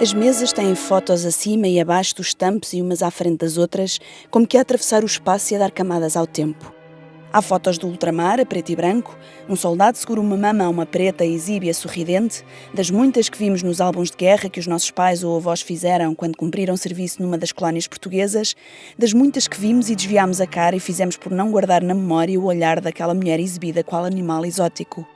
As mesas têm fotos acima e abaixo dos tampos e umas à frente das outras, como que a atravessar o espaço e a dar camadas ao tempo. Há fotos do ultramar, a preto e branco, um soldado segura uma mama a uma preta exíbia sorridente, das muitas que vimos nos álbuns de guerra que os nossos pais ou avós fizeram quando cumpriram serviço numa das colónias portuguesas, das muitas que vimos e desviámos a cara e fizemos por não guardar na memória o olhar daquela mulher exibida qual animal exótico.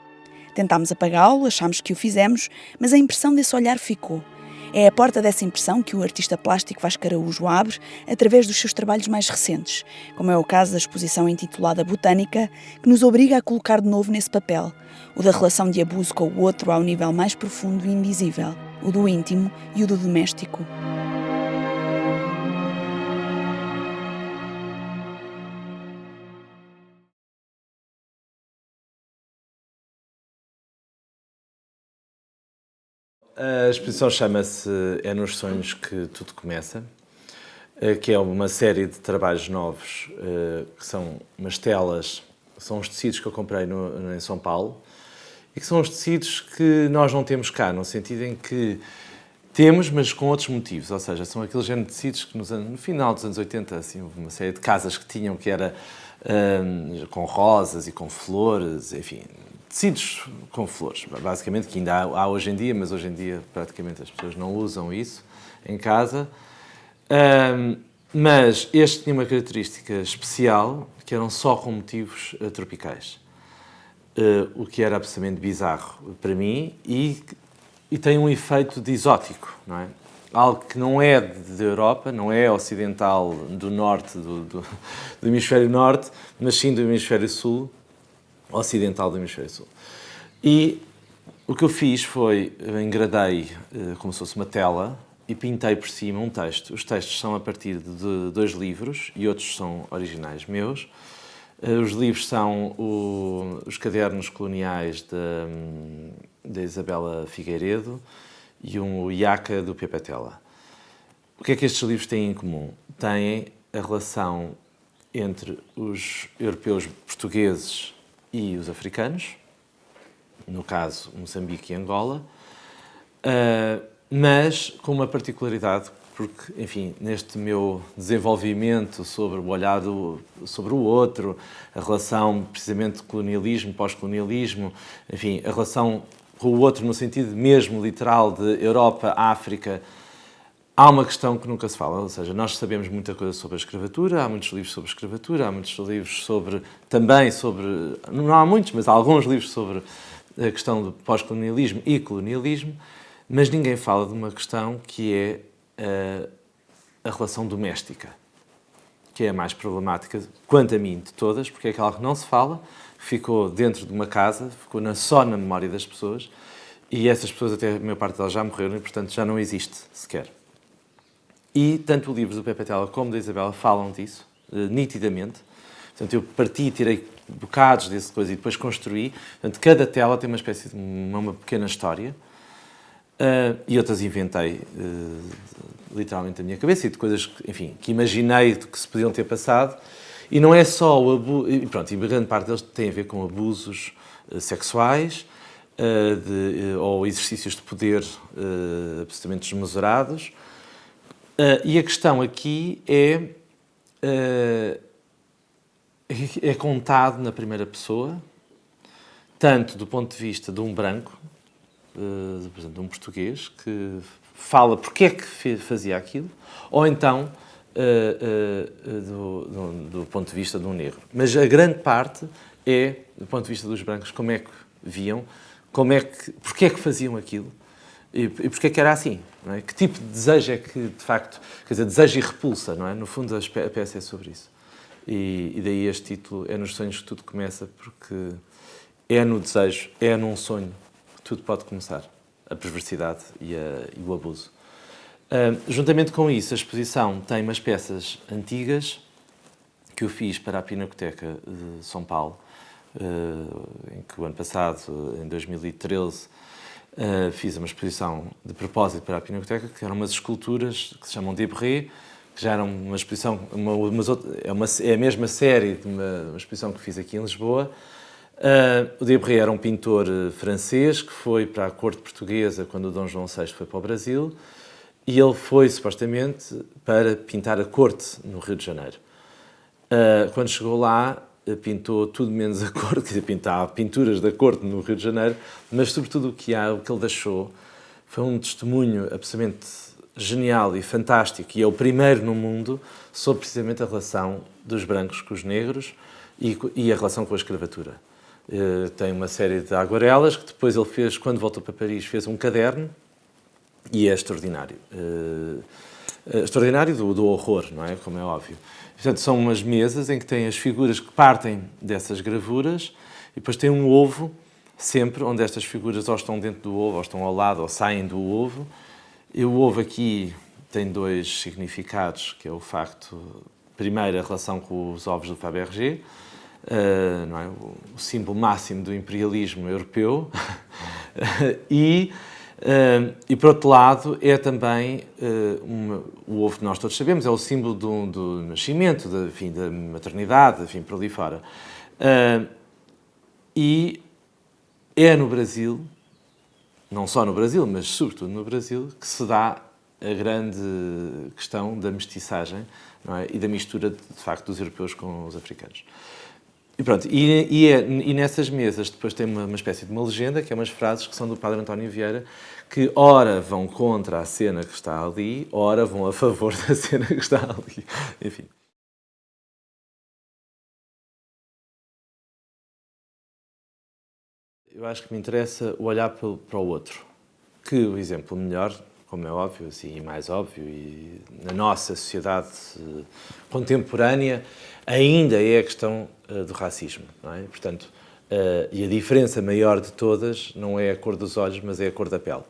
Tentámos apagá-lo, achámos que o fizemos, mas a impressão desse olhar ficou. É a porta dessa impressão que o artista plástico Vasco Araújo abre através dos seus trabalhos mais recentes, como é o caso da exposição intitulada Botânica, que nos obriga a colocar de novo nesse papel, o da relação de abuso com o outro ao nível mais profundo e invisível, o do íntimo e o do doméstico. A exposição chama-se É nos Sonhos que Tudo Começa, que é uma série de trabalhos novos, que são umas telas, são os tecidos que eu comprei em São Paulo, e que são os tecidos que nós não temos cá, no sentido em que temos, mas com outros motivos, ou seja, são aqueles géneros de tecidos que no final dos anos 80, assim, houve uma série de casas que tinham, que era com rosas e com flores, enfim, tecidos com flores, basicamente, que ainda há hoje em dia, mas hoje em dia praticamente as pessoas não usam isso em casa. Mas este tinha uma característica especial, que eram só com motivos tropicais. O que era absolutamente bizarro para mim e tem um efeito de exótico, não é? Algo que não é da Europa, não é ocidental do norte, do hemisfério norte, mas sim do hemisfério sul, ocidental do hemisfério sul. E o que eu fiz foi, engradei como se fosse uma tela e pintei por cima um texto. Os textos são a partir de 2 livros e outros são originais meus. Os livros são os cadernos coloniais da Isabela Figueiredo e o Iaca do Pepe Tela. O que é que estes livros têm em comum? Têm a relação entre os europeus portugueses e os africanos, no caso Moçambique e Angola, mas com uma particularidade, porque, enfim, neste meu desenvolvimento sobre o olhar sobre o outro, a relação precisamente colonialismo, pós-colonialismo, enfim, a relação com o outro no sentido mesmo literal de Europa, África, há uma questão que nunca se fala, ou seja, nós sabemos muita coisa sobre a escravatura, há muitos livros sobre escravatura, há muitos livros também sobre, não há muitos, mas há alguns livros sobre a questão do pós-colonialismo e colonialismo, mas ninguém fala de uma questão que é a relação doméstica, que é a mais problemática, quanto a mim, de todas, porque é aquela que não se fala, ficou dentro de uma casa, ficou só na memória das pessoas, e essas pessoas, até a maior parte delas já morreram, e portanto já não existe sequer. E tanto o livro do Pepe Tela como da Isabela falam disso, nitidamente. Portanto, eu parti, tirei bocados dessa coisa e depois construí. Portanto, cada tela tem uma espécie de uma pequena história. E outras inventei, literalmente, da minha cabeça e de coisas que, enfim, que imaginei que se podiam ter passado. E não é só o abuso... E pronto, e grande parte deles tem a ver com abusos sexuais ou exercícios de poder absolutamente desmesurados. E a questão aqui é contado na primeira pessoa, tanto do ponto de vista de um branco, por exemplo, de um português, que fala porque é que fazia aquilo, ou então do ponto de vista de um negro. Mas a grande parte é, do ponto de vista dos brancos, como é que viam, porque é que faziam aquilo, e porque é que era assim, não é? Que tipo de desejo é que, de facto, quer dizer, desejo e repulsa, não é? No fundo, a peça é sobre isso. E daí este título, É nos Sonhos que Tudo Começa, porque é no desejo, é num sonho que tudo pode começar. A perversidade e o abuso. Juntamente com isso, a exposição tem umas peças antigas que eu fiz para a Pinacoteca de São Paulo, em que o ano passado, em 2013, fiz uma exposição de propósito para a Pinacoteca, que eram umas esculturas que se chamam Debré, que já eram uma exposição, é a mesma série de uma exposição que fiz aqui em Lisboa. O Debré era um pintor francês que foi para a corte portuguesa quando o Dom João VI foi para o Brasil e ele foi, supostamente, para pintar a corte no Rio de Janeiro. Quando chegou lá, pintou tudo menos a corte, quer dizer, pintava pinturas da corte no Rio de Janeiro, mas, sobretudo, o que ele deixou foi um testemunho absolutamente genial e fantástico, e é o primeiro no mundo, sobre precisamente a relação dos brancos com os negros e a relação com a escravatura. Tem uma série de aguarelas que depois ele fez, quando voltou para Paris, fez um caderno, e é extraordinário. Extraordinário do horror, não é? Como é óbvio. Portanto, são umas mesas em que tem as figuras que partem dessas gravuras e depois tem um ovo, sempre, onde estas figuras ou estão dentro do ovo, ou estão ao lado, ou saem do ovo. E o ovo aqui tem dois significados, que é o facto, primeiro, a relação com os ovos do Fabergé, não é? O símbolo máximo do imperialismo europeu, e, por outro lado, é também o ovo que nós todos sabemos, é o símbolo do nascimento, da maternidade, enfim, por ali fora. E é no Brasil, não só no Brasil, mas sobretudo no Brasil, que se dá a grande questão da mestiçagem, não é? E da mistura, de facto, dos europeus com os africanos. E pronto, e nessas mesas depois tem uma espécie de uma legenda, que é umas frases que são do Padre António Vieira, que ora vão contra a cena que está ali, ora vão a favor da cena que está ali. Enfim. Eu acho que me interessa o olhar para o outro. Que o exemplo melhor, como é óbvio, assim, e mais óbvio, e na nossa sociedade contemporânea, ainda é a questão do racismo, não é? Portanto, e a diferença maior de todas não é a cor dos olhos, mas é a cor da pele.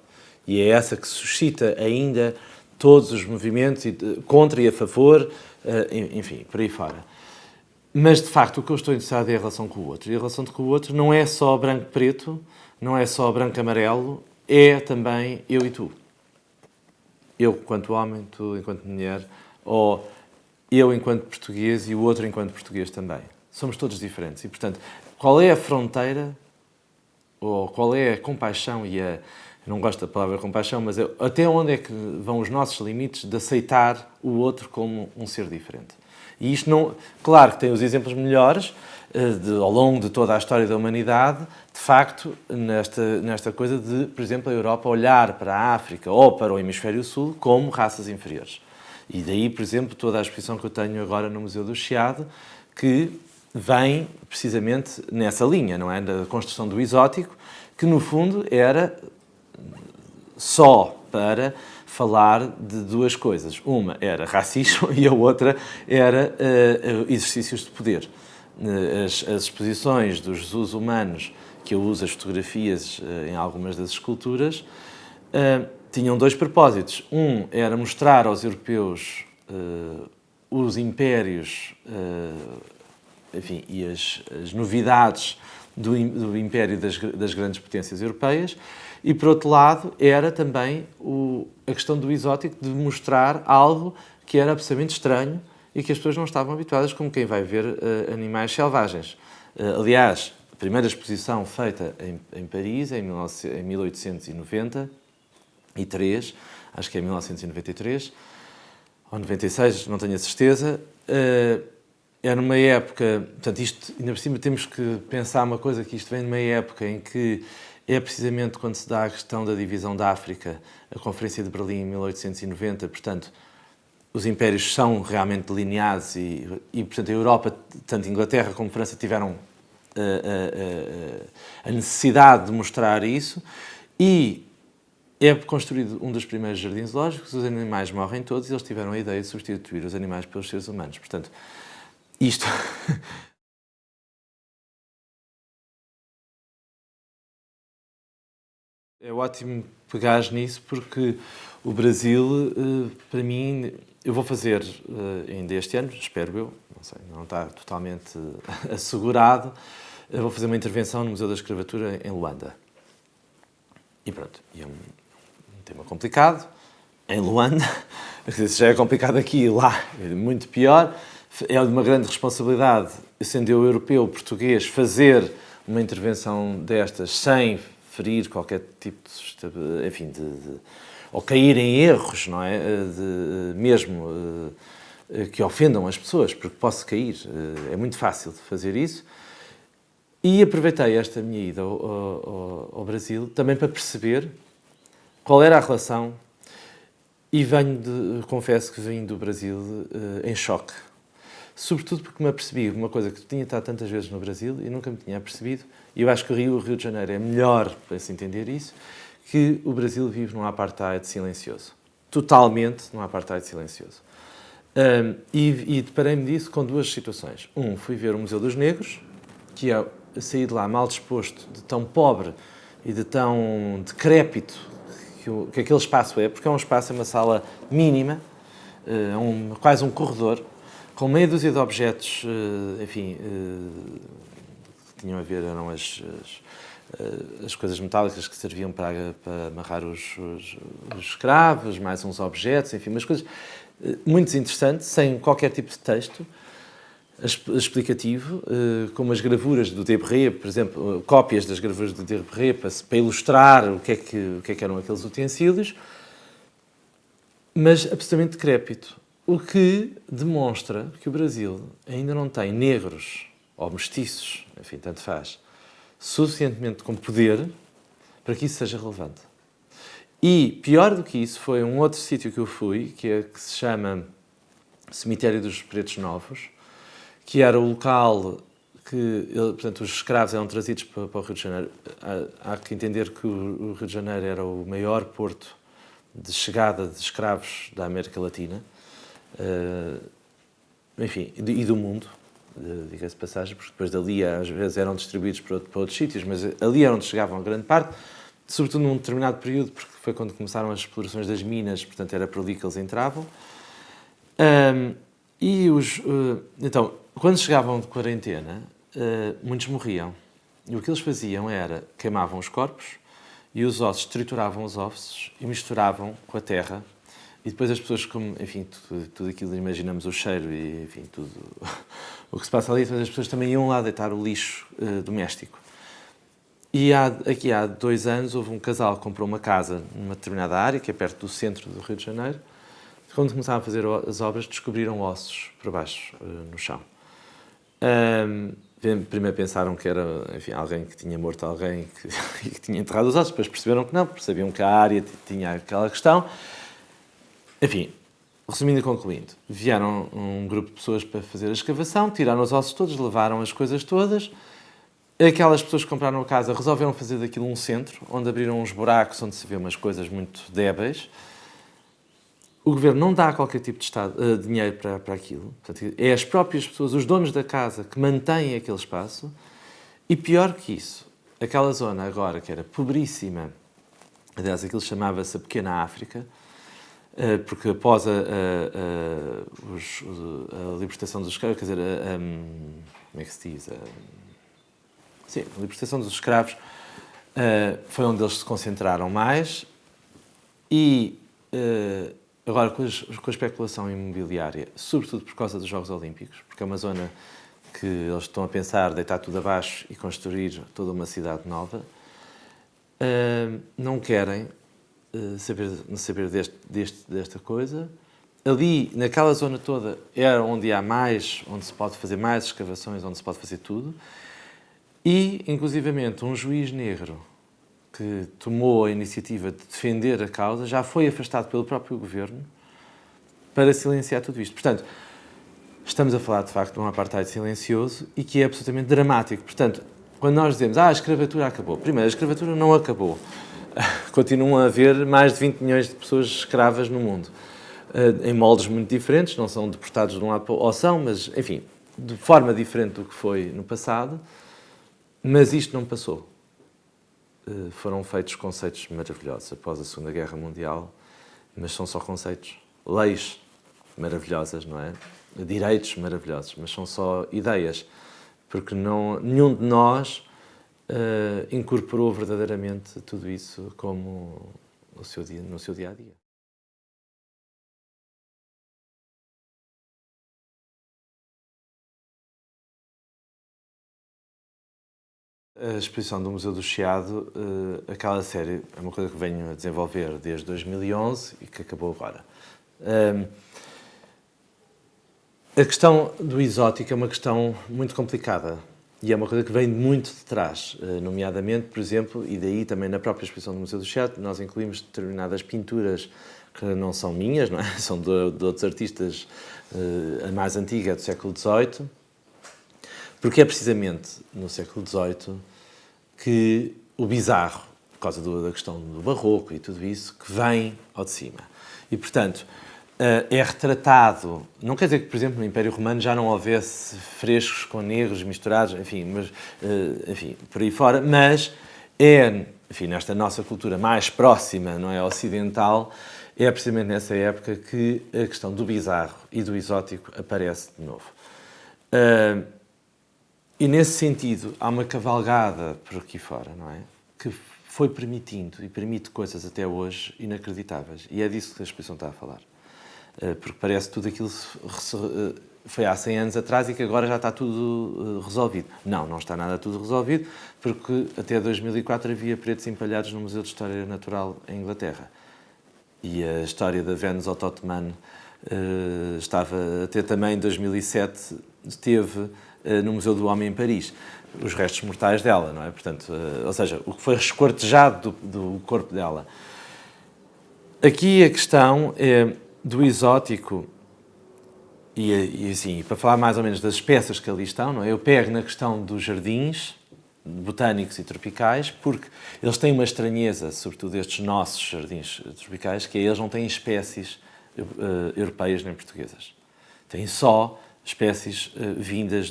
E é essa que suscita ainda todos os movimentos contra e a favor, enfim, por aí fora. Mas, de facto, o que eu estou interessado é a relação com o outro. E a relação com o outro não é só branco-preto, não é só branco-amarelo, é também eu e tu. Eu enquanto homem, tu enquanto mulher, ou eu enquanto português e o outro enquanto português também. Somos todos diferentes. E, portanto, qual é a fronteira, ou qual é a compaixão e a... Eu não gosto da palavra compaixão, mas até onde é que vão os nossos limites de aceitar o outro como um ser diferente? E isto não... Claro que tem os exemplos melhores ao longo de toda a história da humanidade, de facto, nesta coisa de, por exemplo, a Europa olhar para a África ou para o Hemisfério Sul como raças inferiores. E daí, por exemplo, toda a exposição que eu tenho agora no Museu do Chiado, que vem precisamente nessa linha, não é? Da construção do exótico, que no fundo era só para falar de duas coisas. Uma era racismo e a outra era exercícios de poder. As exposições dos Jesus humanos, que eu uso as fotografias em algumas das esculturas, tinham dois propósitos. Um era mostrar aos europeus os impérios, enfim, e as novidades do império das grandes potências europeias, e, por outro lado, era também a questão do exótico, de mostrar algo que era absolutamente estranho e que as pessoas não estavam habituadas, como quem vai ver animais selvagens. Aliás, a primeira exposição feita em Paris, em 1893, acho que é 1993, ou 96, não tenho a certeza, era numa época, portanto, isto, ainda por cima temos que pensar uma coisa, que isto vem numa época em que é precisamente quando se dá a questão da divisão da África, a Conferência de Berlim em 1890, portanto, os impérios são realmente delineados e portanto, a Europa, tanto a Inglaterra como a França, tiveram a necessidade de mostrar isso, e é construído um dos primeiros jardins zoológicos, os animais morrem todos e eles tiveram a ideia de substituir os animais pelos seres humanos. Portanto, isto... É ótimo pegares nisso, porque o Brasil, para mim, eu vou fazer ainda este ano, espero eu, não sei, não está totalmente assegurado, eu vou fazer uma intervenção no Museu da Escravatura em Luanda. E pronto, é um tema complicado, em Luanda, se já é complicado aqui e lá, é muito pior, é de uma grande responsabilidade, sendo eu europeu, português, fazer uma intervenção destas sem ferir qualquer tipo de, enfim, ou cair em erros, não é? Mesmo que ofendam as pessoas, porque posso cair. É muito fácil de fazer isso. E aproveitei esta minha ida ao Brasil também para perceber qual era a relação, e confesso que venho do Brasil em choque. Sobretudo porque me apercebi de uma coisa que tinha estado tantas vezes no Brasil e nunca me tinha apercebido, e eu acho que o Rio de Janeiro é melhor para se entender isso, que o Brasil vive num apartheid silencioso. Totalmente num apartheid silencioso. E deparei-me disso com duas situações. Fui ver o Museu dos Negros, que eu saí de lá mal disposto, de tão pobre e de tão decrépito que aquele espaço é, porque é um espaço, é uma sala mínima, quase um corredor, com meia dúzia de objetos, enfim, que tinham a ver, eram as coisas metálicas que serviam para amarrar os escravos, mais uns objetos, enfim, umas coisas muito interessantes, sem qualquer tipo de texto explicativo, como as gravuras do Debré, por exemplo, cópias das gravuras do Debré para ilustrar o que é que eram aqueles utensílios, mas absolutamente decrépito. O que demonstra que o Brasil ainda não tem negros ou mestiços, enfim, tanto faz, suficientemente com poder para que isso seja relevante. E, pior do que isso, foi um outro sítio que eu fui, que se chama Cemitério dos Pretos Novos, que era o local que, portanto, os escravos eram trazidos para o Rio de Janeiro. Há que entender que o Rio de Janeiro era o maior porto de chegada de escravos da América Latina, enfim, e do mundo, diga-se de passagem, porque depois dali às vezes eram distribuídos para outros sítios, mas ali era onde chegavam a grande parte, sobretudo num determinado período, porque foi quando começaram as explorações das minas, portanto era por ali que eles entravam. Então, quando chegavam de quarentena, muitos morriam. E o que eles faziam era queimavam os corpos e os ossos, trituravam os ossos e misturavam com a terra. E depois as pessoas, como, enfim, tudo aquilo, imaginamos o cheiro e, enfim, tudo o que se passa ali, mas as pessoas também iam lá deitar o lixo doméstico. E aqui há 2 anos houve um casal que comprou uma casa numa determinada área, que é perto do centro do Rio de Janeiro. Quando começaram a fazer as obras, descobriram ossos por baixo, no chão. Primeiro pensaram que era, enfim, alguém que tinha morto alguém e que tinha enterrado os ossos, depois perceberam que não, porque sabiam que a área tinha aquela questão. Enfim, resumindo e concluindo, vieram um grupo de pessoas para fazer a escavação, tiraram os ossos todos, levaram as coisas todas. Aquelas pessoas que compraram a casa resolveram fazer daquilo um centro, onde abriram uns buracos, onde se vê umas coisas muito débeis. O governo não dá qualquer tipo de dinheiro para aquilo. Portanto, é as próprias pessoas, os donos da casa, que mantêm aquele espaço. E pior que isso, aquela zona agora, que era pobríssima, aliás, aquilo chamava-se a Pequena África, porque após a libertação dos escravos, quer dizer, como é que se diz? Sim, a libertação dos escravos foi onde eles se concentraram mais e agora com a especulação imobiliária, sobretudo por causa dos Jogos Olímpicos, porque é uma zona que eles estão a pensar deitar tudo abaixo e construir toda uma cidade nova, não querem saber desta coisa. Ali, naquela zona toda, é onde há mais, onde se pode fazer mais escavações, onde se pode fazer tudo. E, inclusivamente, um juiz negro que tomou a iniciativa de defender a causa já foi afastado pelo próprio governo para silenciar tudo isto. Portanto, estamos a falar, de facto, de um apartheid silencioso e que é absolutamente dramático. Portanto, quando nós dizemos a escravatura acabou, primeiro, a escravatura não acabou. Continuam a haver mais de 20 milhões de pessoas escravas no mundo, em moldes muito diferentes, não são deportados de um lado para o outro, ou são, mas, enfim, de forma diferente do que foi no passado. Mas isto não passou. Foram feitos conceitos maravilhosos após a Segunda Guerra Mundial, mas são só conceitos. Leis maravilhosas, não é? Direitos maravilhosos, mas são só ideias, porque nenhum de nós incorporou verdadeiramente tudo isso como no seu dia-a-dia. A exposição do Museu do Chiado, aquela série, é uma coisa que venho a desenvolver desde 2011 e que acabou agora. A questão do exótico é uma questão muito complicada e é uma coisa que vem muito de trás, nomeadamente, por exemplo, e daí também na própria exposição do Museu do Chiado, nós incluímos determinadas pinturas que não são minhas, não é? São de outros artistas, a mais antiga é do século XVIII, porque é precisamente no século XVIII que o bizarro, por causa da questão do barroco e tudo isso, que vem ao de cima. E, portanto, é retratado, não quer dizer que, por exemplo, no Império Romano já não houvesse frescos com negros misturados, enfim, por aí fora, mas enfim, nesta nossa cultura mais próxima, não é, ocidental, é precisamente nessa época que a questão do bizarro e do exótico aparece de novo. E, nesse sentido, há uma cavalgada por aqui fora, não é? Que foi permitindo e permite coisas até hoje inacreditáveis. E é disso que a exposição está a falar. Porque parece que tudo aquilo foi há 100 anos atrás e que agora já está tudo resolvido. Não, não está nada tudo resolvido, porque até 2004 havia pretos empalhados no Museu de História Natural em Inglaterra. E a história da Vênus Autotemane estava até também em 2007, esteve no Museu do Homem em Paris, os restos mortais dela, não é? Portanto, ou seja, o que foi esquartejado do corpo dela. Aqui a questão é do exótico e assim, para falar mais ou menos das espécies que ali estão, não é? Eu pego na questão dos jardins botânicos e tropicais, porque eles têm uma estranheza, sobretudo estes nossos jardins tropicais, que é eles não têm espécies europeias nem portuguesas. Têm só espécies vindas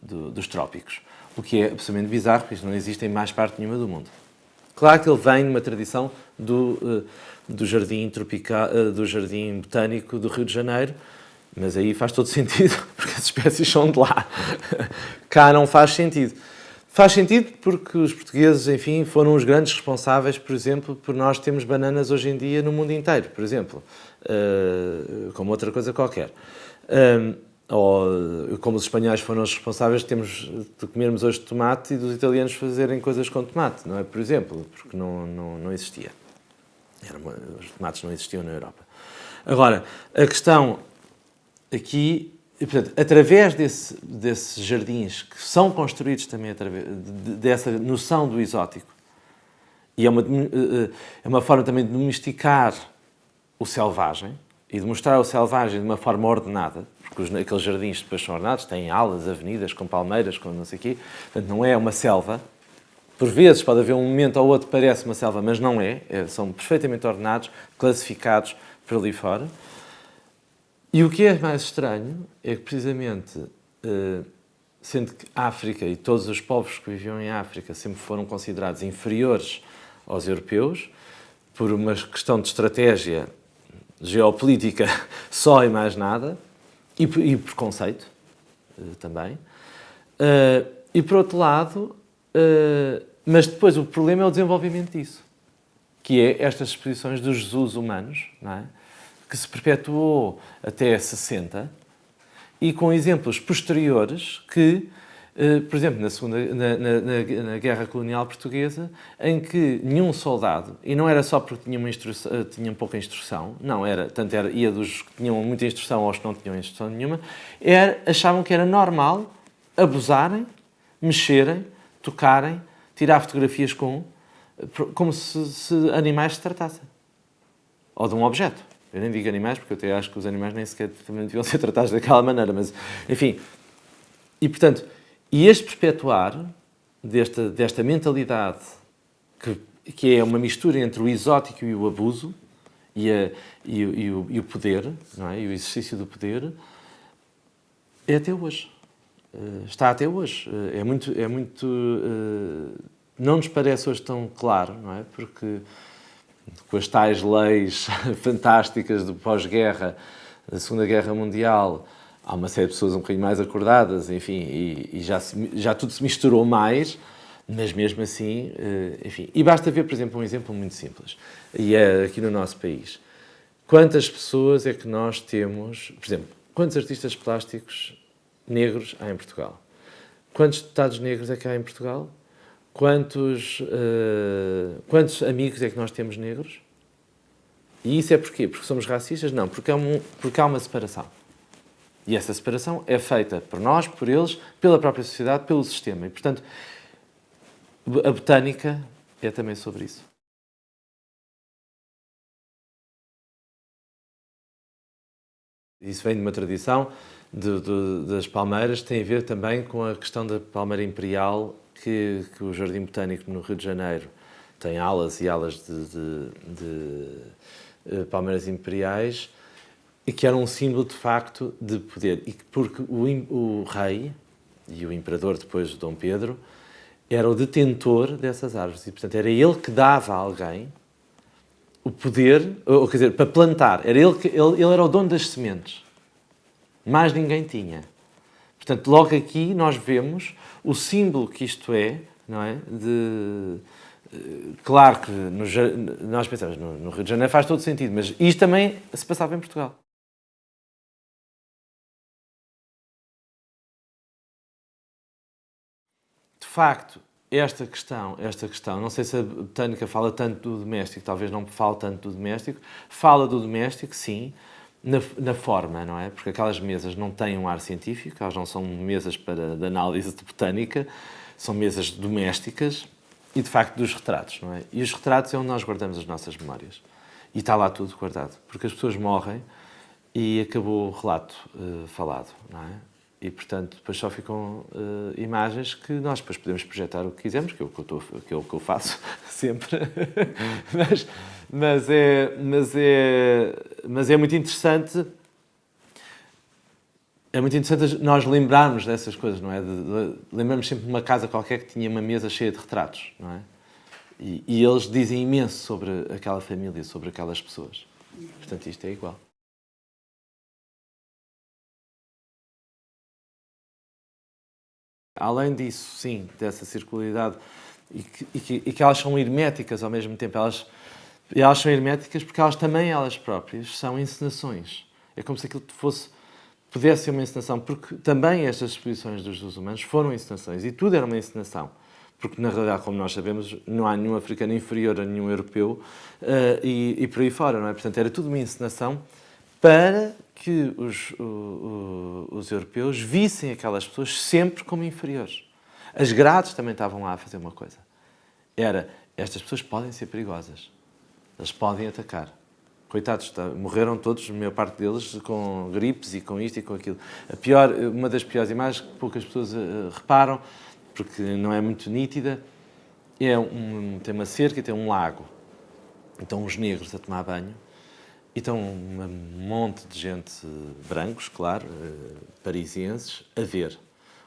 dos trópicos, o que é absolutamente bizarro, porque isto não existe em mais parte nenhuma do mundo. Claro que ele vem de uma tradição do jardim tropical, do jardim botânico do Rio de Janeiro, mas aí faz todo sentido, porque as espécies são de lá. Cá não faz sentido. Faz sentido porque os portugueses, enfim, foram os grandes responsáveis, por exemplo, por nós termos bananas hoje em dia no mundo inteiro, por exemplo, como outra coisa qualquer. Ou como os espanhóis foram os responsáveis de comermos hoje tomate e dos italianos fazerem coisas com tomate, não é? Por exemplo, porque não existia. Os tomates não existiam na Europa. Agora, a questão aqui, portanto, através desses jardins que são construídos também através dessa noção do exótico, e é uma forma também de domesticar o selvagem e de mostrar o selvagem de uma forma ordenada, porque aqueles jardins depois são ordenados, têm alas, avenidas, com palmeiras, com não sei o quê, portanto não é uma selva. Por vezes pode haver um momento ou outro que parece uma selva, mas não é. São perfeitamente ordenados, classificados por ali fora. E o que é mais estranho é que, precisamente, sendo que a África e todos os povos que viviam em África sempre foram considerados inferiores aos europeus, por uma questão de estratégia geopolítica só e mais nada, e preconceito também. E, por outro lado, mas depois o problema é o desenvolvimento disso, que é estas exposições dos Jesus humanos, não é? Que se perpetuou até 60 e com exemplos posteriores que, por exemplo, na Guerra Colonial Portuguesa, em que nenhum soldado, e não era só porque tinham pouca instrução, não, ia dos que tinham muita instrução aos que não tinham instrução nenhuma, achavam que era normal abusarem, mexerem, tocarem, tirar fotografias como se animais se tratassem. Ou de um objeto. Eu nem digo animais, porque eu até acho que os animais nem sequer também deviam ser tratados daquela maneira, mas, enfim. E, portanto, este perpetuar desta mentalidade que é uma mistura entre o exótico e o abuso e o poder, não é? E o exercício do poder, é até hoje. Está até hoje. É muito não nos parece hoje tão claro, não é? Porque com as tais leis fantásticas do pós-guerra, da Segunda Guerra Mundial, há uma série de pessoas um bocadinho mais acordadas, enfim, e já tudo se misturou mais, mas mesmo assim, enfim. E basta ver, por exemplo, um exemplo muito simples, e é aqui no nosso país. Quantas pessoas é que nós temos, por exemplo, quantos artistas plásticos negros há em Portugal? Quantos deputados negros é que há em Portugal? Quantos amigos é que nós temos negros? E isso é porquê? Porque somos racistas? Não, porque há uma separação. E essa separação é feita por nós, por eles, pela própria sociedade, pelo sistema. E, portanto, a botânica é também sobre isso. Isso vem de uma tradição das palmeiras, tem a ver também com a questão da palmeira imperial, que o Jardim Botânico no Rio de Janeiro tem alas e alas de palmeiras imperiais, e que era um símbolo, de facto, de poder. E porque o rei, e o imperador depois, Dom Pedro, era o detentor dessas árvores. E, portanto, era ele que dava a alguém o poder, ou quer dizer, para plantar. Ele era o dono das sementes. Mais ninguém tinha. Portanto, logo aqui nós vemos o símbolo que isto é, não é? Claro que nós pensamos, no Rio de Janeiro faz todo sentido, mas isto também se passava em Portugal. De facto, esta questão, não sei se a botânica fala tanto do doméstico, talvez não fale tanto do doméstico, fala do doméstico, sim, na forma, não é? Porque aquelas mesas não têm um ar científico, elas não são mesas de análise de botânica, são mesas domésticas e, de facto, dos retratos, não é? E os retratos é onde nós guardamos as nossas memórias. E está lá tudo guardado, porque as pessoas morrem e acabou o relato falado, não é? E, portanto, depois só ficam imagens que nós depois podemos projetar o que quisermos, que é o que eu faço sempre. mas é muito interessante. É muito interessante nós lembrarmos dessas coisas, não é? Lembramos sempre de uma casa qualquer que tinha uma mesa cheia de retratos, não é? E eles dizem imenso sobre aquela família, sobre aquelas pessoas. Portanto, isto é igual. Além disso, sim, dessa circularidade, e que elas são herméticas ao mesmo tempo. Elas são herméticas porque elas próprias são encenações. É como se aquilo pudesse ser uma encenação, porque também estas exposições dos humanos foram encenações, e tudo era uma encenação. Porque, na realidade, como nós sabemos, não há nenhum africano inferior a nenhum europeu e por aí fora, não é? Portanto, era tudo uma encenação para que os europeus vissem aquelas pessoas sempre como inferiores. As grades também estavam lá a fazer uma coisa. Estas pessoas podem ser perigosas. Eles podem atacar. Coitados, morreram todos, a maior parte deles, com gripes e com isto e com aquilo. Uma das piores imagens que poucas pessoas reparam, porque não é muito nítida, tem uma cerca e tem um lago. Então, os negros a tomar banho. E estão um monte de gente, brancos, claro, parisienses, a ver.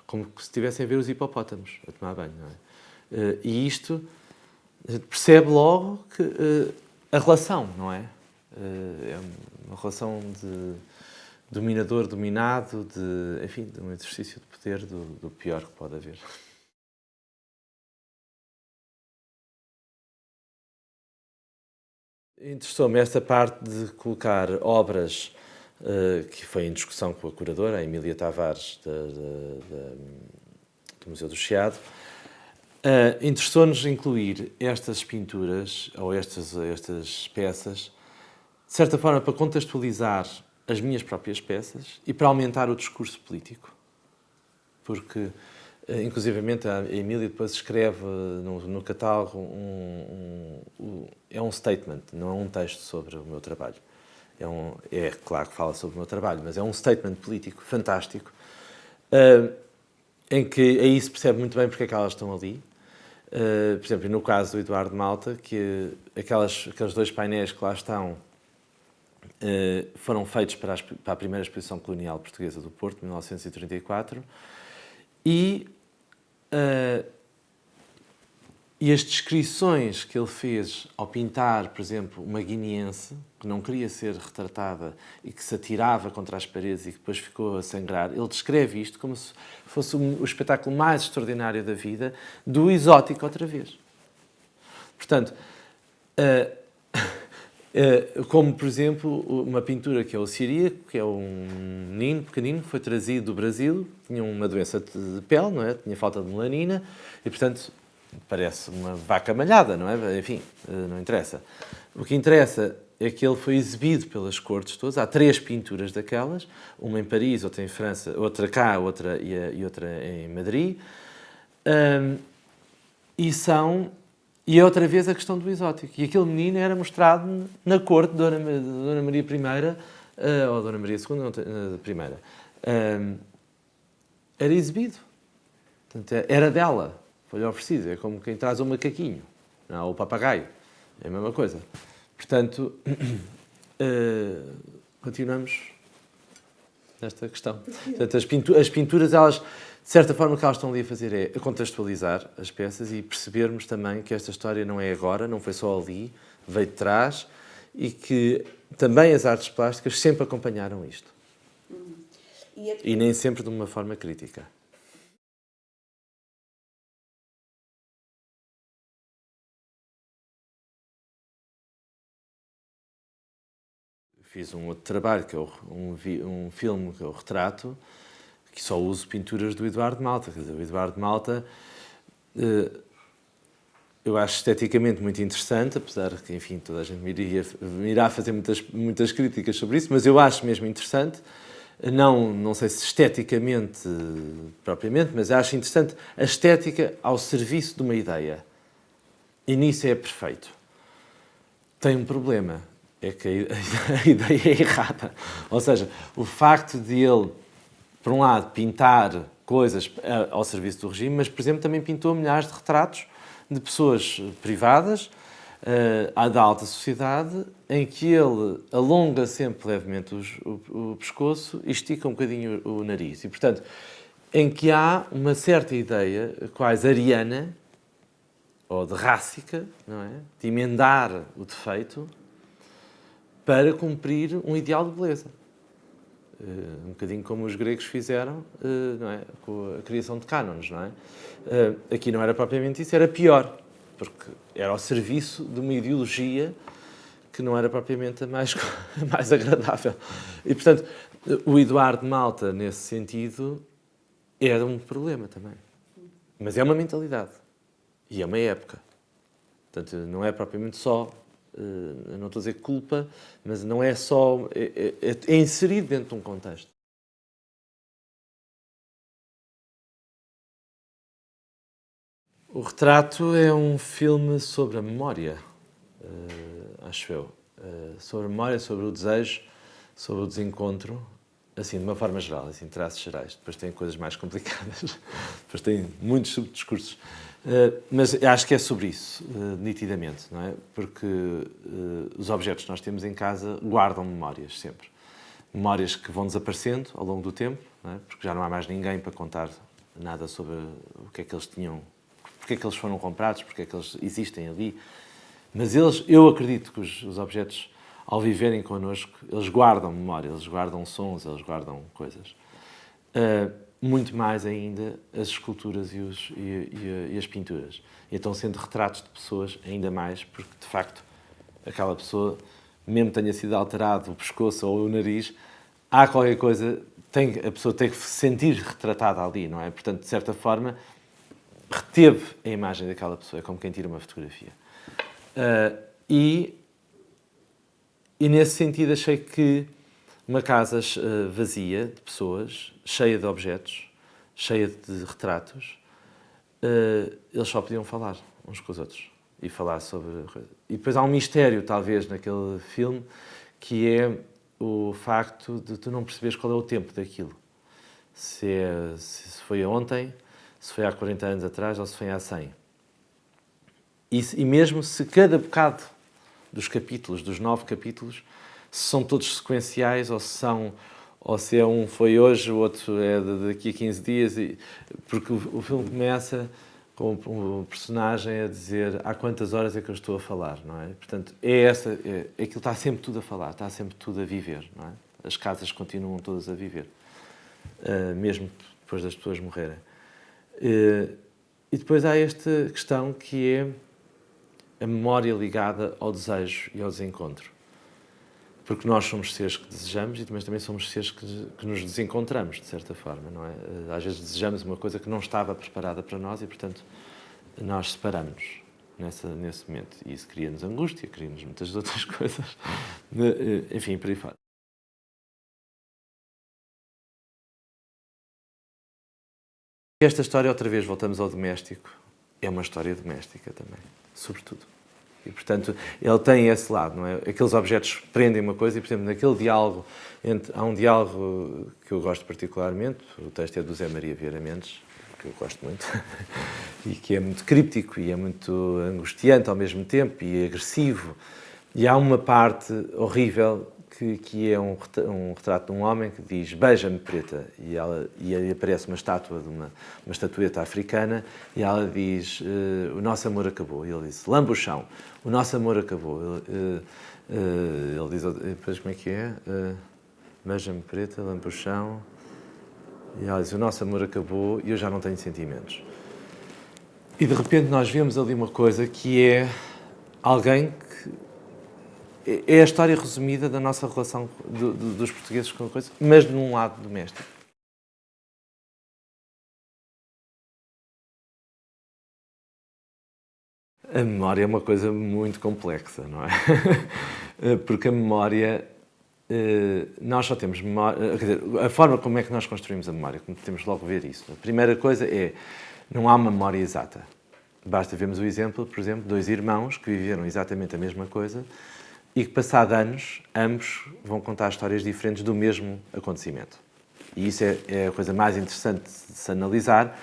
Como se estivessem a ver os hipopótamos a tomar banho, não é? E isto, a gente percebe logo que a relação, não é? É uma relação de dominador-dominado, enfim, de um exercício de poder do pior que pode haver. Interessou-me esta parte de colocar obras que foi em discussão com a curadora, a Emília Tavares, do Museu do Chiado. Interessou-nos incluir estas pinturas, ou estas peças, de certa forma para contextualizar as minhas próprias peças e para aumentar o discurso político. Porque, inclusivamente, a Emília depois escreve no catálogo é um statement, não é um texto sobre o meu trabalho. É claro que fala sobre o meu trabalho, mas é um statement político fantástico, em que aí se percebe muito bem porque é que elas estão ali. Por exemplo, no caso do Eduardo Malta, que aqueles dois painéis que lá estão foram feitos para a primeira exposição colonial portuguesa do Porto, 1934, e as descrições que ele fez ao pintar, por exemplo, uma guineense, que não queria ser retratada e que se atirava contra as paredes e que depois ficou a sangrar, ele descreve isto como se fosse o espetáculo mais extraordinário da vida, do exótico outra vez. Portanto, Como, por exemplo, uma pintura que é o Ciríaco, que é um menino pequenino que foi trazido do Brasil, tinha uma doença de pele, não é? Tinha falta de melanina e, portanto, parece uma vaca malhada, não é? Enfim, não interessa. O que interessa é que ele foi exibido pelas cortes todas. Há 3 pinturas daquelas, uma em Paris, outra em França, outra cá, outra em Madrid. E é outra vez a questão do exótico. E aquele menino era mostrado na corte de Dona Maria I, ou Dona Maria II, não, primeira. Era exibido. Portanto, era dela. Foi-lhe oferecido. É como quem traz um macaquinho, não, ou o papagaio. É a mesma coisa. Portanto, continuamos nesta questão. Portanto, as pinturas, elas, de certa forma, o que elas estão ali a fazer é a contextualizar as peças e percebermos também que esta história não é agora, não foi só ali, veio de trás e que também as artes plásticas sempre acompanharam isto. E nem sempre de uma forma crítica. Fiz um outro trabalho, que é um filme, que é o Retrato, que só uso pinturas do Eduardo Malta. Quer dizer, o Eduardo Malta, eu acho esteticamente muito interessante, apesar de que, enfim, toda a gente me irá fazer muitas críticas sobre isso, mas eu acho mesmo interessante. Não sei se esteticamente propriamente, mas acho interessante a estética ao serviço de uma ideia. E nisso é perfeito. Tem um problema. É que a ideia é errada. Ou seja, o facto de ele, por um lado, pintar coisas ao serviço do regime, mas, por exemplo, também pintou milhares de retratos de pessoas privadas, da alta sociedade, em que ele alonga sempre levemente o pescoço e estica um bocadinho o nariz. E, portanto, em que há uma certa ideia, quase ariana, ou de rássica, não é? De emendar o defeito para cumprir um ideal de beleza. Um bocadinho como os gregos fizeram, não é? Com a criação de cânones, não é? Aqui não era propriamente isso, era pior, porque era ao serviço de uma ideologia que não era propriamente a mais agradável. E, portanto, o Eduardo Malta, nesse sentido, era um problema também. Mas é uma mentalidade. E é uma época. Portanto, não é propriamente só... Eu não estou a dizer culpa, mas não é só... É inserido dentro de um contexto. O Retrato é um filme sobre a memória, acho eu. Sobre a memória, sobre o desejo, sobre o desencontro, assim, de uma forma geral, assim, traços gerais. Depois tem coisas mais complicadas, depois tem muitos subdiscursos. Mas acho que é sobre isso, nitidamente, não é? Porque os objetos que nós temos em casa guardam memórias sempre. Memórias que vão desaparecendo ao longo do tempo, não é? Porque já não há mais ninguém para contar nada sobre o que é que eles tinham, porque é que eles foram comprados, porque é que eles existem ali. Mas eu acredito que os objetos, ao viverem connosco, eles guardam memória, eles guardam sons, eles guardam coisas. Muito mais ainda as esculturas e as pinturas. E então, sendo retratos de pessoas, ainda mais, porque, de facto, aquela pessoa, mesmo que tenha sido alterado o pescoço ou o nariz, há qualquer coisa, a pessoa tem que se sentir retratada ali, não é? Portanto, de certa forma, reteve a imagem daquela pessoa, é como quem tira uma fotografia. E nesse sentido, achei que uma casa vazia de pessoas, cheia de objetos, cheia de retratos, eles só podiam falar uns com os outros e falar sobre... E depois há um mistério, talvez, naquele filme, que é o facto de tu não perceberes qual é o tempo daquilo. Se foi ontem, se foi há 40 anos atrás ou se foi há 100. E mesmo se cada bocado dos capítulos, dos 9 capítulos, se são todos sequenciais ou se é um foi hoje, o outro é daqui a 15 dias, porque o filme começa com o personagem a dizer há quantas horas é que eu estou a falar, não é? Portanto, aquilo está sempre tudo a falar, está sempre tudo a viver, não é? As casas continuam todas a viver, mesmo depois das pessoas morrerem. E depois há esta questão que é a memória ligada ao desejo e ao desencontro. porque nós somos seres que desejamos e também somos seres que nos desencontramos, de certa forma, não é? Às vezes desejamos uma coisa que não estava preparada para nós e, portanto, nós separamos-nos nesse momento. E isso cria-nos angústia, cria-nos muitas outras coisas. Enfim, por aí fora. Esta história, outra vez, voltamos ao doméstico, é uma história doméstica também, sobretudo. E, portanto, ele tem esse lado, não é? Aqueles objetos prendem uma coisa e, por exemplo, naquele diálogo, há um diálogo que eu gosto particularmente, o texto é do Zé Maria Vieira Mendes, que eu gosto muito, e que é muito críptico e é muito angustiante ao mesmo tempo e agressivo. E há uma parte horrível que é um retrato de um homem que diz beija-me preta, e aí aparece uma estátua de uma estatueta africana e ela diz o nosso amor acabou. E ele diz lamba o chão, o nosso amor acabou. Ele diz depois como é que é? Beija-me preta, lamba o chão, e ela diz o nosso amor acabou e eu já não tenho sentimentos. E de repente nós vemos ali uma coisa que é alguém que é a história resumida da nossa relação dos portugueses com a coisa, mas num lado doméstico. A memória é uma coisa muito complexa, não é? Porque a memória, nós só temos memória, quer dizer, a forma como é que nós construímos a memória, como temos logo ver isso. A primeira coisa é, não há uma memória exata. Basta vermos o exemplo, por exemplo, de dois irmãos que viveram exatamente a mesma coisa, e que, passado anos, ambos vão contar histórias diferentes do mesmo acontecimento. E isso é a coisa mais interessante de se analisar.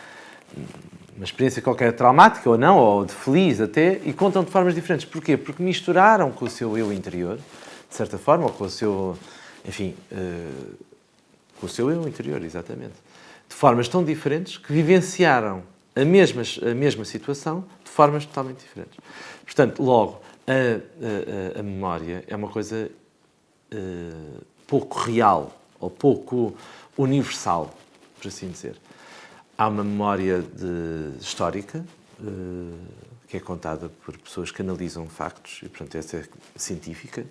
Uma experiência qualquer traumática ou não, ou de feliz até, e contam de formas diferentes. Porquê? Porque misturaram com o seu eu interior, de certa forma, ou com o seu, enfim, com o seu eu interior, exatamente. De formas tão diferentes que vivenciaram a mesma situação de formas totalmente diferentes. Portanto, logo, a memória é uma coisa pouco real ou pouco universal, por assim dizer. Há uma memória histórica que é contada por pessoas que analisam factos e, portanto, essa é científica.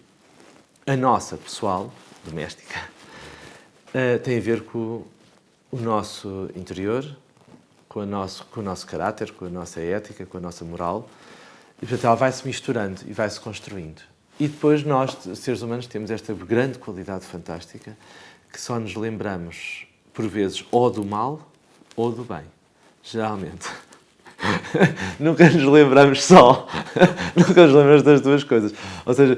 A nossa, pessoal, doméstica, tem a ver com o nosso interior, com o nosso caráter, com a nossa ética, com a nossa moral. E, portanto, ela vai-se misturando e vai-se construindo. E depois nós, seres humanos, temos esta grande qualidade fantástica que só nos lembramos, por vezes, ou do mal ou do bem. Geralmente. Nunca nos lembramos só. Nunca nos lembramos das duas coisas. Ou seja,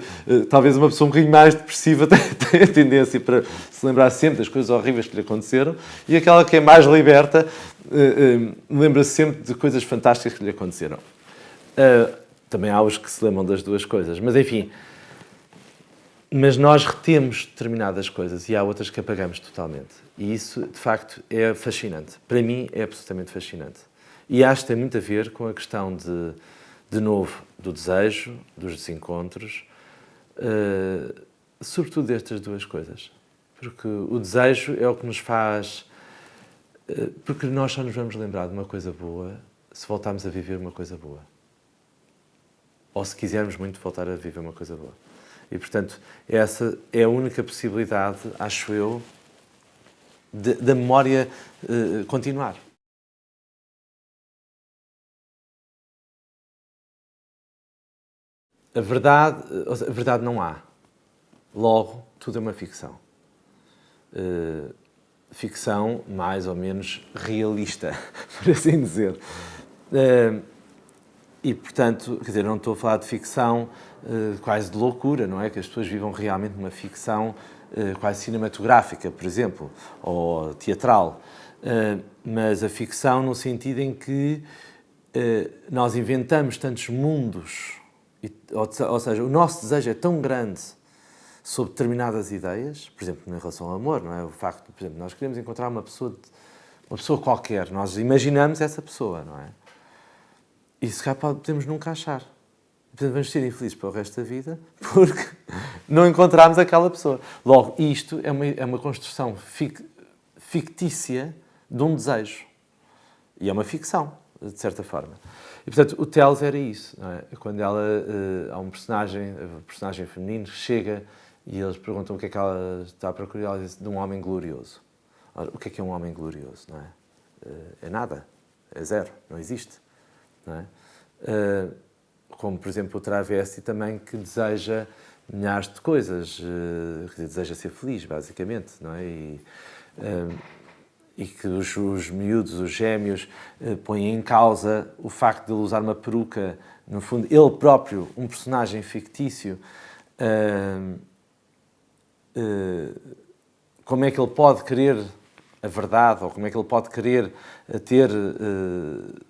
talvez uma pessoa um bocadinho mais depressiva tenha tendência para se lembrar sempre das coisas horríveis que lhe aconteceram, e aquela que é mais liberta lembra-se sempre de coisas fantásticas que lhe aconteceram. Também há os que se lembram das duas coisas, mas enfim. Mas nós retemos determinadas coisas e há outras que apagamos totalmente. E isso, de facto, é fascinante. Para mim, é absolutamente fascinante. E acho que tem muito a ver com a questão de novo, do desejo, dos desencontros, sobretudo destas duas coisas. Porque o desejo é o que nos faz... Porque nós só nos vamos lembrar de uma coisa boa se voltarmos a viver uma coisa boa. Ou se quisermos muito voltar a viver uma coisa boa. E, portanto, essa é a única possibilidade, acho eu, da memória continuar. A verdade não há. Logo, tudo é uma ficção. Ficção mais ou menos realista, por assim dizer. E, portanto, quer dizer, não estou a falar de ficção quase de loucura, não é? Que as pessoas vivam realmente uma ficção quase cinematográfica, por exemplo, ou teatral. Mas a ficção no sentido em que nós inventamos tantos mundos, ou seja, o nosso desejo é tão grande sobre determinadas ideias, por exemplo, em relação ao amor, não é? O facto de, por exemplo, nós queremos encontrar uma pessoa qualquer, nós imaginamos essa pessoa, não é? E se calhar podemos nunca achar. Portanto, vamos ser infelizes para o resto da vida porque não encontramos aquela pessoa. Logo, isto é uma construção fictícia de um desejo. E é uma ficção, de certa forma. E, portanto, o Teles era isso. Não é? Quando há um personagem feminino que chega E eles perguntam o que é que ela está a procurar, ela diz de um homem glorioso. Ora, o que é um homem glorioso, não é? É nada, é zero, não existe, não é? Como, por exemplo, o travesti também, que deseja milhares de coisas, quer dizer, deseja ser feliz, basicamente, não é? E que os miúdos, os gêmeos, põem em causa o facto de ele usar uma peruca, no fundo, ele próprio, um personagem fictício, como é que ele pode querer a verdade, ou como é que ele pode querer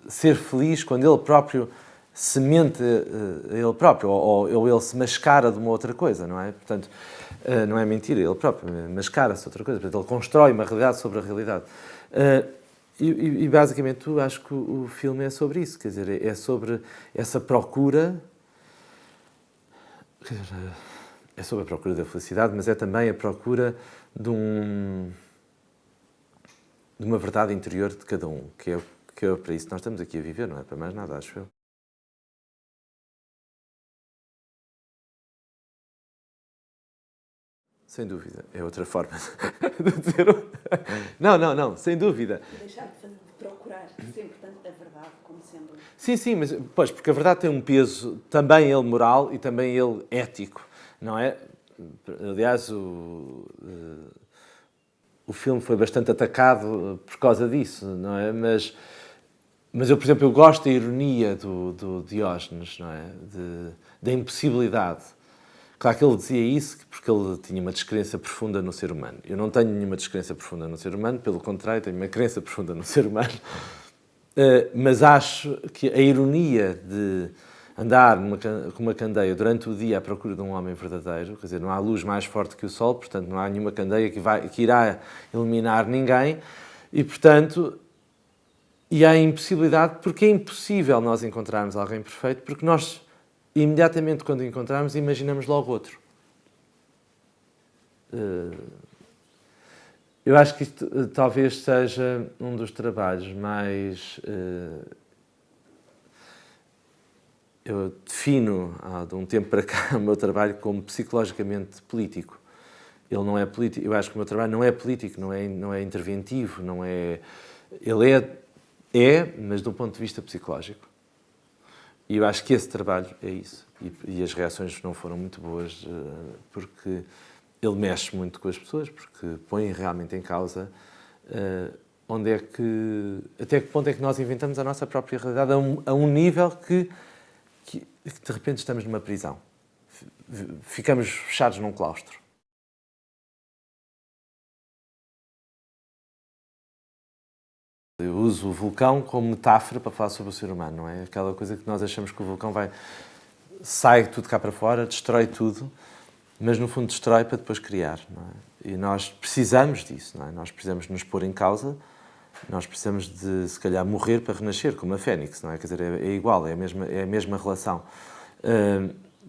ser feliz quando ele próprio se mente a ele próprio, ou ele se mascara de uma outra coisa, não é? Portanto, não é mentira, ele próprio mascara-se outra coisa, portanto, ele constrói uma realidade sobre a realidade. E basicamente, eu acho que o filme é sobre isso, quer dizer, é sobre essa procura, é sobre a procura da felicidade, mas é também a procura de uma verdade interior de cada um, que é para isso que nós estamos aqui a viver, não é para mais nada, acho eu. Sem dúvida, é outra forma de dizer. Não, sem dúvida. Deixar de procurar sempre tanto a verdade como sendo... Sim, mas, pois, porque a verdade tem um peso, também ele moral e também ele ético, não é? Aliás, o filme foi bastante atacado por causa disso, não é? Mas eu, por exemplo, eu gosto da ironia do Diógenes, não é? Da impossibilidade. Claro que ele dizia isso porque ele tinha uma descrença profunda no ser humano. Eu não tenho nenhuma descrença profunda no ser humano, pelo contrário, tenho uma crença profunda no ser humano. Mas acho que a ironia de andar com uma candeia durante o dia à procura de um homem verdadeiro, quer dizer, não há luz mais forte que o sol, portanto não há nenhuma candeia que irá iluminar ninguém, e portanto, e há a impossibilidade, porque é impossível nós encontrarmos alguém perfeito, porque nós, imediatamente quando encontrarmos, imaginamos logo outro. Eu acho que isto talvez seja um dos trabalhos mais... Eu defino, de um tempo para cá, o meu trabalho como psicologicamente político. Ele não é político. Eu acho que o meu trabalho não é político, não é interventivo, não é... Ele mas do ponto de vista psicológico. E eu acho que esse trabalho é isso. E as reações não foram muito boas, porque ele mexe muito com as pessoas, porque põe realmente em causa até que ponto é que nós inventamos a nossa própria realidade a um nível que de repente estamos numa prisão. Ficamos fechados num claustro. Eu uso o vulcão como metáfora para falar sobre o ser humano, não é? Aquela coisa que nós achamos que o vulcão sai tudo cá para fora, destrói tudo, mas no fundo destrói para depois criar, não é? E nós precisamos disso, não é? Nós precisamos nos pôr em causa, nós precisamos de, se calhar, morrer para renascer, como a Fênix, não é? Quer dizer, é igual, é a mesma relação.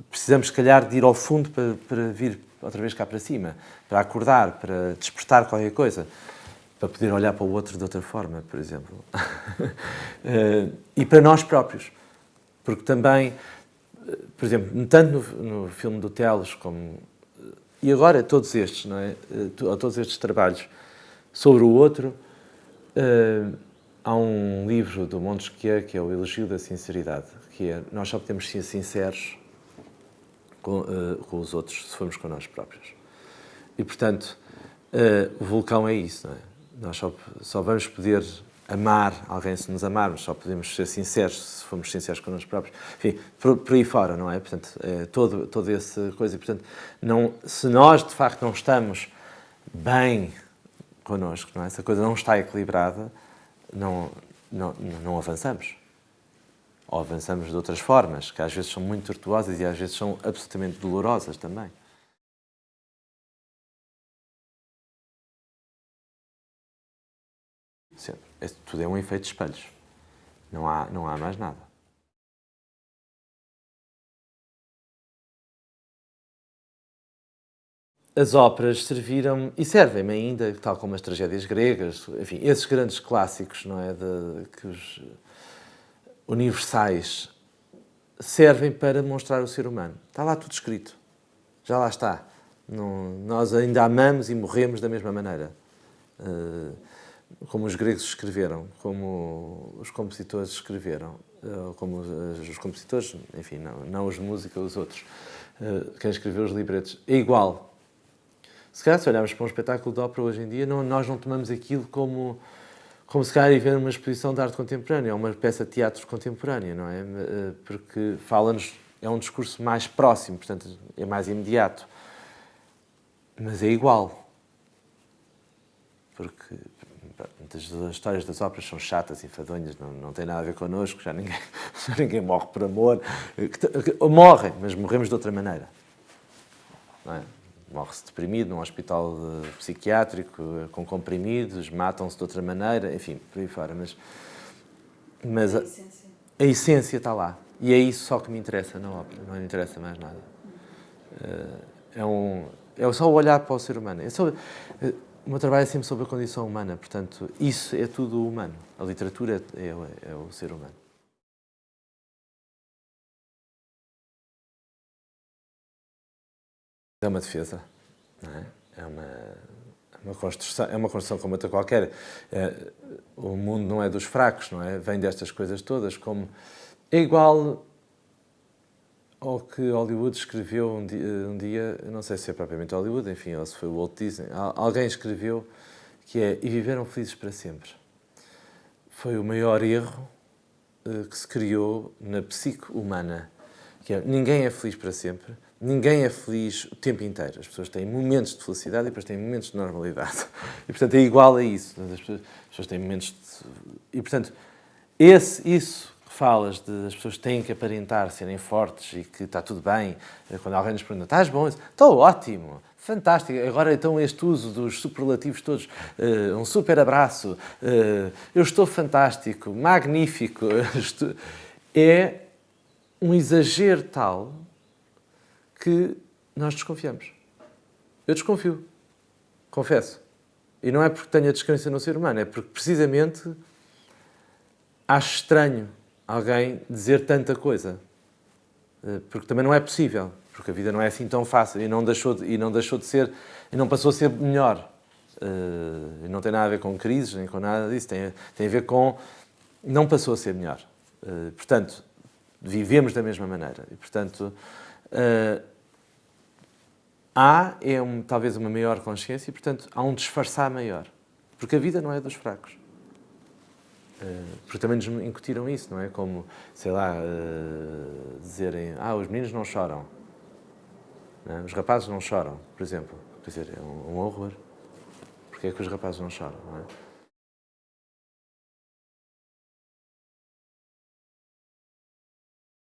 Precisamos, se calhar, de ir ao fundo para vir outra vez cá para cima, para acordar, para despertar qualquer coisa, para poder olhar para o outro de outra forma, por exemplo. E para nós próprios. Porque também, por exemplo, tanto no filme do Telos como... E agora todos estes, não é? Todos estes trabalhos sobre o outro, há um livro do Montesquieu que é o Elogio da Sinceridade, que é: nós só podemos ser sinceros com os outros se formos com nós próprios. E, portanto, o vulcão é isso, não é? Nós só vamos poder amar alguém se nos amarmos, só podemos ser sinceros se formos sinceros com nós próprios. Enfim, por aí fora, não é? Portanto, toda essa coisa. E, portanto, se nós, de facto, não estamos bem connosco, não é? Se a coisa não está equilibrada, não avançamos. Ou avançamos de outras formas, que às vezes são muito tortuosas e às vezes são absolutamente dolorosas também. Tudo é um efeito de espelhos. Não há mais nada. As óperas serviram e servem-me ainda, tal como as tragédias gregas, enfim, esses grandes clássicos, não é, que os universais servem para mostrar o ser humano. Está lá tudo escrito. Já lá está. Nós ainda amamos e morremos da mesma maneira. Como os gregos escreveram, como os compositores escreveram, como os compositores, enfim, não os de música, os outros, quem escreveu os libretos, é igual. Se calhar, se olharmos para um espetáculo de ópera hoje em dia, nós não tomamos aquilo como se calhar ir ver uma exposição de arte contemporânea, ou uma peça de teatro contemporânea, não é? Porque fala-nos, é um discurso mais próximo, portanto, é mais imediato. Mas é igual. Porque muitas das histórias das óperas são chatas e enfadonhas, não tem nada a ver connosco, já ninguém morre por amor. Morrem, mas morremos de outra maneira. Não é? Morre-se deprimido num hospital psiquiátrico, com comprimidos, matam-se de outra maneira, enfim, por aí fora. Mas a essência está lá. E é isso só que me interessa na ópera, não me interessa mais nada. É só o olhar para o ser humano. O meu trabalho é sempre sobre a condição humana, portanto, isso é tudo humano. A literatura é o ser humano. É uma defesa, não é? É uma construção como outra qualquer. O mundo não é dos fracos, não é? Vem destas coisas todas, como é igual ao que Hollywood escreveu um dia, não sei se é propriamente Hollywood, enfim, ou se foi o Walt Disney, alguém escreveu que é "E viveram felizes para sempre". Foi o maior erro que se criou na psique humana, que é ninguém é feliz para sempre, ninguém é feliz o tempo inteiro. As pessoas têm momentos de felicidade e depois têm momentos de normalidade. E, portanto, é igual a isso. As pessoas têm momentos de... E, portanto, isso que falas de as pessoas têm que aparentar, serem fortes e que está tudo bem. Quando alguém nos pergunta, estás bom? Estou ótimo, fantástico. Agora, então, este uso dos superlativos todos, um super abraço, eu estou fantástico, magnífico. É um exagero tal que nós desconfiamos. Eu desconfio, confesso. E não é porque tenho a descrença no ser humano, é porque precisamente acho estranho alguém dizer tanta coisa. Porque também não é possível, porque a vida não é assim tão fácil e não deixou de ser, e não passou a ser melhor. E não tem nada a ver com crises, nem com nada disso, tem a ver com não passou a ser melhor. Portanto, vivemos da mesma maneira. E, portanto, talvez uma maior consciência e, portanto, há um disfarçar maior. Porque a vida não é dos fracos. Porque também nos incutiram isso, não é? Como, sei lá, dizerem, os meninos não choram. Não é? Os rapazes não choram, por exemplo. Quer dizer, é um horror. Porque é que os rapazes não choram, não é?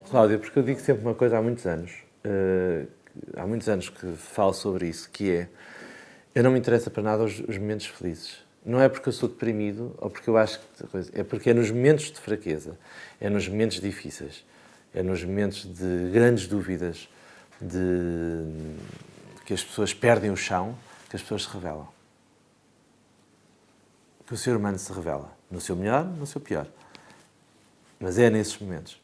Cláudia, porque eu digo sempre uma coisa há muitos anos que falo sobre isso, que é, eu não me interessa para nada os momentos felizes. Não é porque eu sou deprimido ou porque eu acho que... É porque é nos momentos de fraqueza, é nos momentos difíceis, é nos momentos de grandes dúvidas, que as pessoas perdem o chão, que as pessoas se revelam. Que o ser humano se revela. No seu melhor, no seu pior. Mas é nesses momentos.